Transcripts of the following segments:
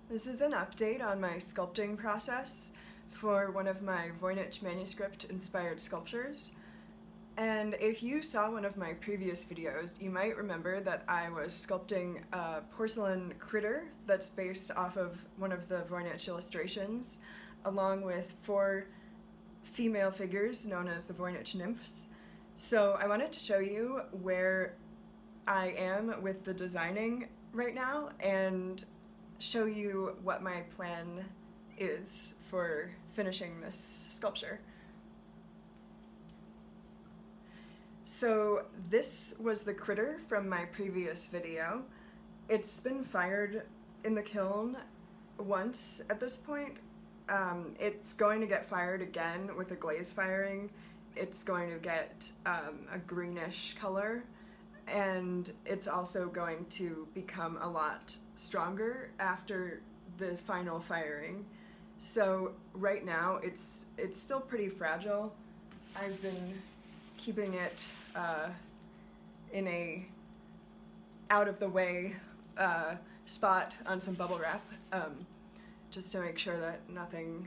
This is an update on my sculpting process for one of my Voynich manuscript-inspired sculptures. And if you saw one of my previous videos, you might remember that I was sculpting a porcelain critter that's based off of one of the Voynich illustrations, along with 4 female figures known as the Voynich nymphs. So I wanted to show you where I am with the designing right now and show you what my plan is for finishing this sculpture. So this was the critter from my previous video. It's been fired in the kiln once at this point. It's going to get fired again with a glaze firing. It's going to get a greenish color, and it's also going to become a lot stronger after the final firing. So right now it's still pretty fragile. I've been keeping it in a out of the way spot on some bubble wrap, just to make sure that nothing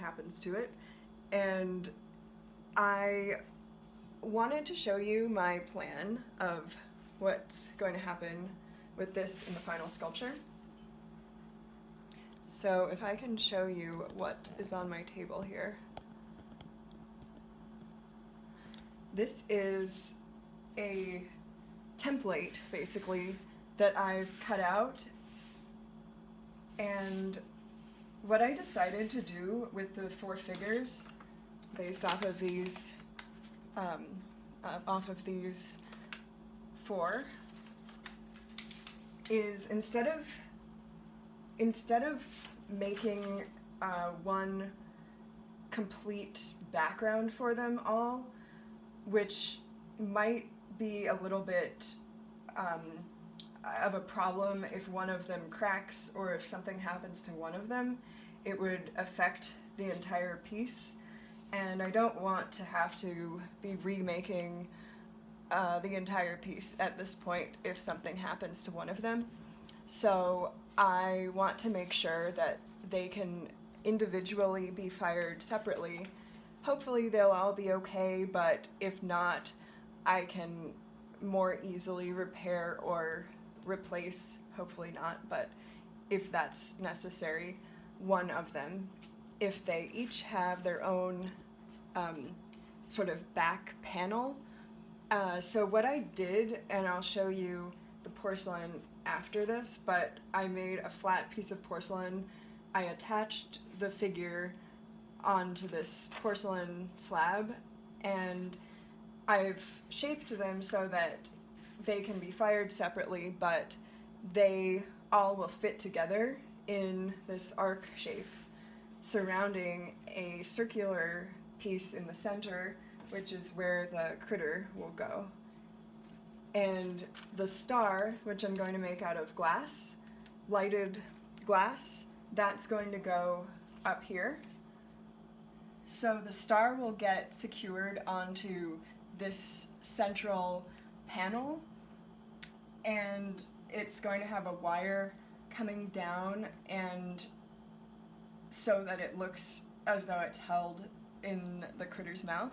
happens to it. And I wanted to show you my plan of what's going to happen with this in the final sculpture. So if I can show you what is on my table here. This is a template, basically, that I've cut out, and what I decided to do with the 4 figures based off of these 4 is instead of making one complete background for them all, which might be a little bit of a problem if one of them cracks or if something happens to one of them, it would affect the entire piece. And I don't want to have to be remaking the entire piece at this point if something happens to one of them. So I want to make sure that they can individually be fired separately. Hopefully they'll all be okay, but if not, I can more easily repair or replace, hopefully not, but if that's necessary, one of them, if they each have their own sort of back panel. So what I did, and I'll show you the porcelain after this, but I made a flat piece of porcelain. I attached the figure onto this porcelain slab, and I've shaped them so that they can be fired separately, but they all will fit together in this arc shape surrounding a circular piece in the center, which is where the critter will go. And the star, which I'm going to make out of glass, lighted glass, that's going to go up here. So the star will get secured onto this central panel, and it's going to have a wire coming down, and so that it looks as though it's held in the critter's mouth.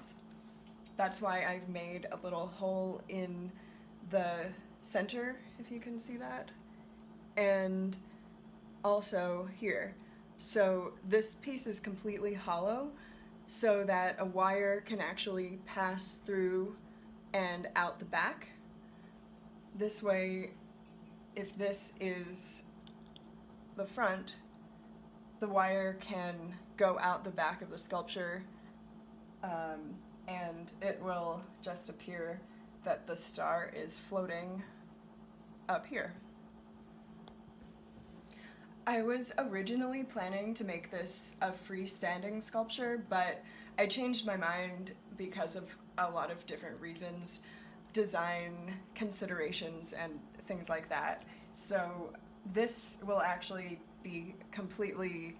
That's why I've made a little hole in the center, if you can see that, and also here. So this piece is completely hollow, so that a wire can actually pass through and out the back. This way, if this is the front, the wire can go out the back of the sculpture, and it will just appear that the star is floating up here. I was originally planning to make this a freestanding sculpture, but I changed my mind because of a lot of different reasons, design considerations and things like that. So this will actually be completely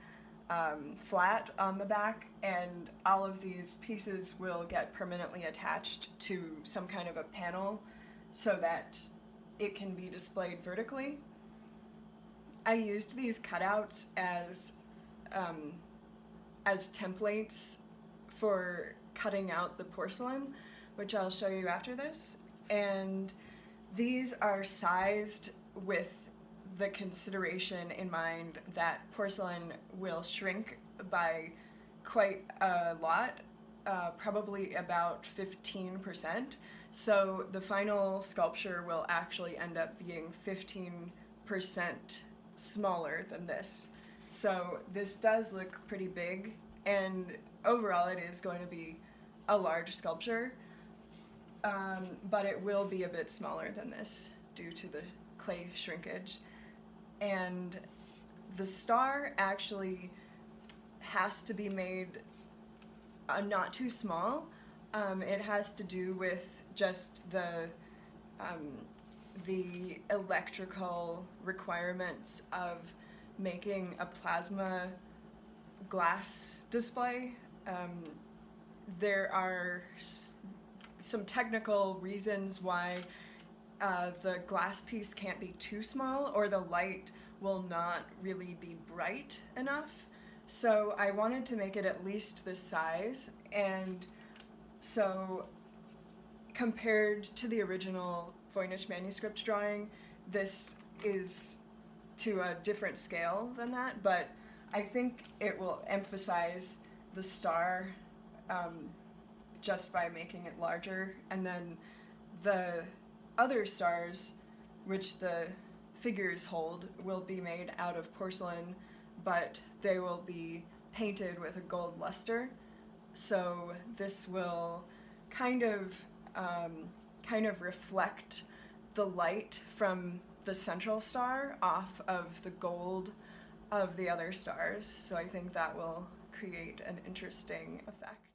flat on the back, and all of these pieces will get permanently attached to some kind of a panel so that it can be displayed vertically. I used these cutouts um, as templates for cutting out the porcelain, which I'll show you after this. And these are sized with the consideration in mind that porcelain will shrink by quite a lot, probably about 15%. So the final sculpture will actually end up being 15% smaller than this. So this does look pretty big, and overall it is going to be a large sculpture, but it will be a bit smaller than this due to the clay shrinkage. And the star actually has to be made not too small. It has to do with just the electrical requirements of making a plasma glass display. There are some technical reasons why the glass piece can't be too small, or the light will not really be bright enough. So I wanted to make it at least this size, and so compared to the original Voynich manuscript drawing, this is to a different scale than that, but I think it will emphasize the star just by making it larger. And then the other stars, which the figures hold, will be made out of porcelain, but they will be painted with a gold luster. So this will kind of reflect the light from the central star off of the gold of the other stars. So I think that will create an interesting effect.